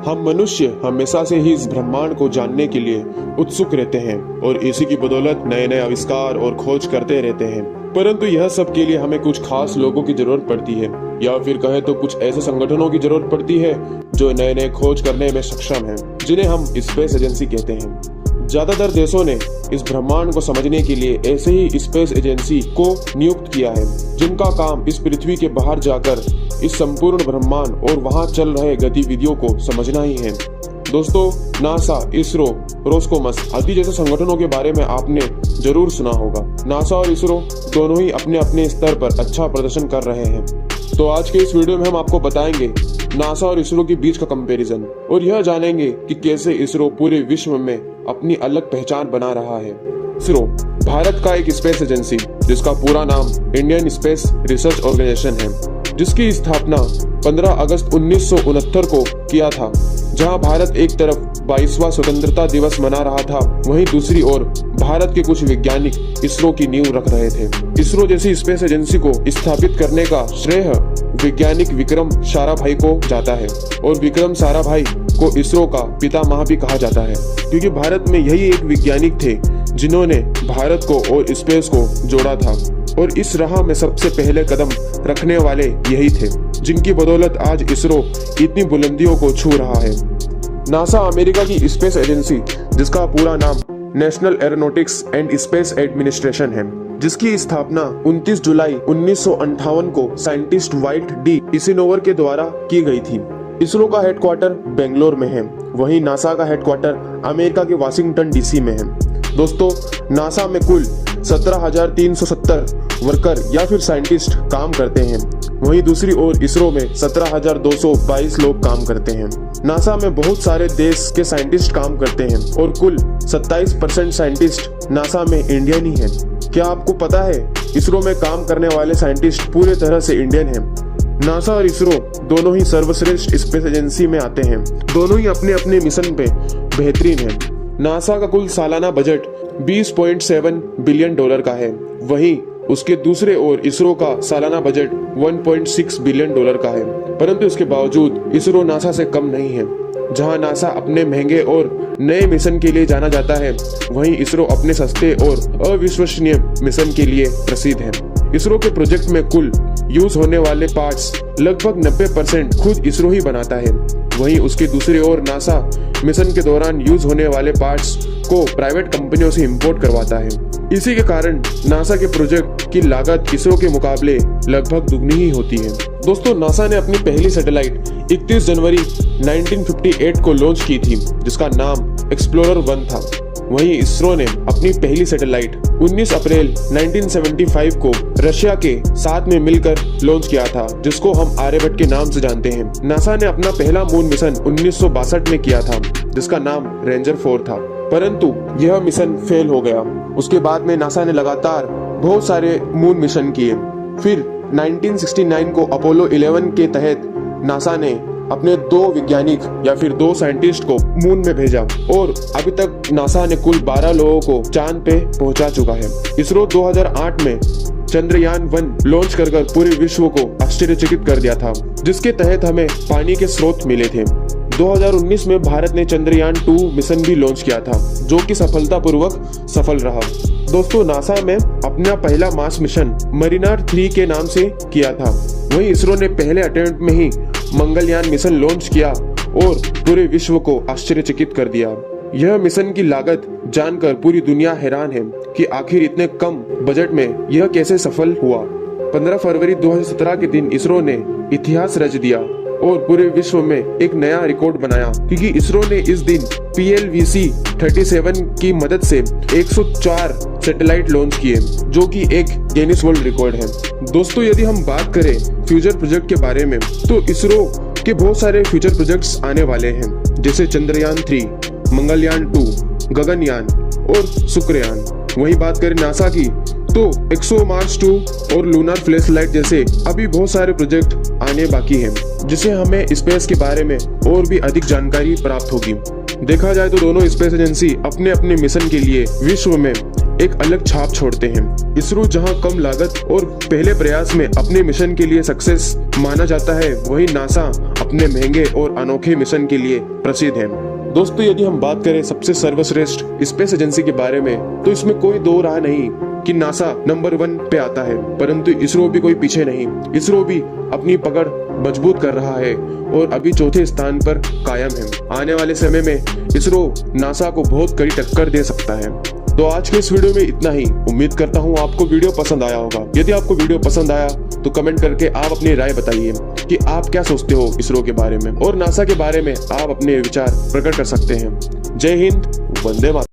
हम मनुष्य हमेशा से ही इस ब्रह्मांड को जानने के लिए उत्सुक रहते हैं और इसी की बदौलत नए नए आविष्कार और खोज करते रहते हैं। परंतु यह सब के लिए हमें कुछ खास लोगों की जरूरत पड़ती है, या फिर कहें तो कुछ ऐसे संगठनों की जरूरत पड़ती है जो नए नए खोज करने में सक्षम हैं, जिन्हें हम स्पेस एजेंसी कहते हैं। ज्यादातर देशों ने इस ब्रह्मांड को समझने के लिए ऐसे ही स्पेस एजेंसी को नियुक्त किया है, जिनका काम इस पृथ्वी के बाहर जाकर इस संपूर्ण ब्रह्मांड और वहां चल रहे गतिविधियों को समझना ही है। दोस्तों, नासा, इसरो, रोस्कोमस आदि जैसे संगठनों के बारे में आपने जरूर सुना होगा। नासा और इसरो दोनों ही अपने अपने स्तर पर अच्छा प्रदर्शन कर रहे हैं। तो आज के इस वीडियो में हम आपको बताएंगे नासा और इसरो के बीच का कंपैरिजन, और यह जानेंगे कि कैसे इसरो पूरे विश्व में अपनी अलग पहचान बना रहा है। इसरो भारत का एक स्पेस एजेंसी जिसका पूरा नाम इंडियन स्पेस रिसर्च ऑर्गेनाइजेशन है, जिसकी स्थापना 15 अगस्त 1969 को किया था। जहां भारत एक तरफ 22वां स्वतंत्रता दिवस मना रहा था, वहीं दूसरी ओर भारत के कुछ वैज्ञानिक इसरो की नींव रख रहे थे। इसरो जैसी स्पेस एजेंसी को स्थापित करने का श्रेय वैज्ञानिक विक्रम साराभाई को जाता है, और विक्रम साराभाई को इसरो का पितामह भी कहा जाता है, क्योंकि भारत में यही एक वैज्ञानिक थे जिन्होंने भारत को और स्पेस को जोड़ा था, और इस राह में सबसे पहले कदम रखने वाले यही थे, जिनकी बदौलत आज इसरो इतनी बुलंदियों को छू रहा है। नासा अमेरिका की स्पेस एजेंसी जिसका पूरा नाम national aeronautics and space administration है, जिसकी स्थापना 29 जुलाई 1958 को साइंटिस्ट व्हाइट डी इसिनोवर के द्वारा की गई थी। इसरो का हेडक्वार्टर बेंगलोर में है, वहीं नासा का हेडक्वार्टर अमेरिका के वाशिंगटन डीसी में है। दोस्तों, नासा में कुल 17,370 वर्कर या फिर साइंटिस्ट काम करते हैं, वहीं दूसरी ओर इसरो में 17,222 लोग काम करते हैं। नासा में बहुत सारे देश के साइंटिस्ट काम करते हैं और कुल 27% साइंटिस्ट नासा में इंडियन ही हैं। क्या आपको पता है, इसरो में काम करने वाले साइंटिस्ट पूरे तरह से इंडियन हैं। नासा और इसरो दोनों ही सर्वश्रेष्ठ स्पेस एजेंसी में आते हैं, दोनों ही अपने अपने मिशन पे बेहतरीन हैं। नासा का कुल सालाना बजट $20.7 बिलियन का है, वहीं उसके दूसरे ओर इसरो का सालाना बजट $1.6 बिलियन का है। परंतु इसके बावजूद इसरो नासा से कम नहीं है। जहां नासा अपने महंगे और नए मिशन के लिए जाना जाता है, वहीं इसरो अपने सस्ते और अविश्वसनीय मिशन के लिए प्रसिद्ध है। इसरो के प्रोजेक्ट में कुल यूज होने वाले पार्ट्स लगभग 90% खुद इसरो ही बनाता है, वहीं उसकी दूसरी ओर नासा मिशन के दौरान यूज होने वाले पार्ट्स को प्राइवेट कंपनियों से इंपोर्ट करवाता है। इसी के कारण नासा के प्रोजेक्ट की लागत इसरो के मुकाबले लगभग दुगनी ही होती है। दोस्तों, नासा ने अपनी पहली सैटेलाइट 31 जनवरी 1958 को लॉन्च की थी, जिसका नाम एक्सप्लोरर 1 था। वहीं इसरो ने अपनी पहली सैटेलाइट 19 अप्रैल 1975 को रशिया के साथ में मिलकर लॉन्च किया था, जिसको हम आर्यभट्ट के नाम से जानते हैं। नासा ने अपना पहला मून मिशन 1962 में किया था, जिसका नाम रेंजर 4 था, परंतु यह मिशन फेल हो गया। उसके बाद में नासा ने लगातार बहुत सारे मून मिशन किए। फिर 1969 को अपोलो 11 के तहत नासा ने अपने 2 वैज्ञानिक या फिर 2 साइंटिस्ट को मून में भेजा, और अभी तक नासा ने कुल 12 लोगों को चांद पे पहुंचा चुका है। इसरो 2008 में चंद्रयान 1 लॉन्च कर पूरे विश्व को आश्चर्यचकित कर दिया था, जिसके तहत हमें पानी के स्रोत मिले थे। 2019 में भारत ने चंद्रयान 2 मिशन भी लॉन्च किया था, जो कि सफलतापूर्वक सफल रहा। दोस्तों, नासा में अपना पहला मार्स मिशन मरीनर 3 के नाम से किया था। वहीं इसरो ने पहले अटेम्प्ट में ही मंगलयान मिशन लॉन्च किया और पूरे विश्व को आश्चर्यचकित कर दिया। यह मिशन की लागत जानकर पूरी दुनिया हैरान है कि आखिर इतने कम बजट में यह कैसे सफल हुआ। 15 फरवरी 2017 के दिन इसरो ने इतिहास रच दिया और पूरे विश्व में एक नया रिकॉर्ड बनाया, क्योंकि इसरो ने इस दिन PLVC-37 की मदद से 104 सैटेलाइट लॉन्च किए, जो कि एक गिनीज वर्ल्ड रिकॉर्ड है। दोस्तों, यदि हम बात करें फ्यूचर प्रोजेक्ट के बारे में, तो इसरो के बहुत सारे फ्यूचर प्रोजेक्ट्स आने वाले हैं, जैसे चंद्रयान 3, मंगलयान 2, गगनयान और शुक्रयान। वहीं बात करें नासा की, तो एक्सोमार्स 2 और लूनर फ्लैशलाइट जैसे अभी बहुत सारे प्रोजेक्ट आने बाकी हैं, जिससे हमें स्पेस के बारे में और भी अधिक जानकारी प्राप्त होगी। देखा जाए तो दोनों स्पेस एजेंसी अपने अपने मिशन के लिए विश्व में एक अलग छाप छोड़ते हैं। इसरो जहां कम लागत और पहले प्रयास में अपने मिशन के लिए सक्सेस माना जाता है, वहीं नासा अपने महंगे और अनोखे मिशन के लिए प्रसिद्ध है। दोस्तों, यदि हम बात करें सबसे सर्वश्रेष्ठ स्पेस एजेंसी के बारे में, तो इसमें कोई दो राह नहीं कि नासा नंबर 1 पे आता है, परंतु इसरो भी कोई पीछे नहीं। इसरो भी अपनी पकड़ मजबूत कर रहा है और अभी चौथे स्थान पर कायम है। आने वाले समय में इसरो नासा को बहुत कड़ी टक्कर दे सकता है। तो आज के इस वीडियो में इतना ही। उम्मीद करता हूँ आपको वीडियो पसंद आया होगा। यदि आपको वीडियो पसंद आया तो कमेंट करके आप अपनी राय बताइए कि आप क्या सोचते हो इसरो के बारे में, और नासा के बारे में आप अपने विचार प्रकट कर सकते हैं। जय हिंद, वंदे मातरम।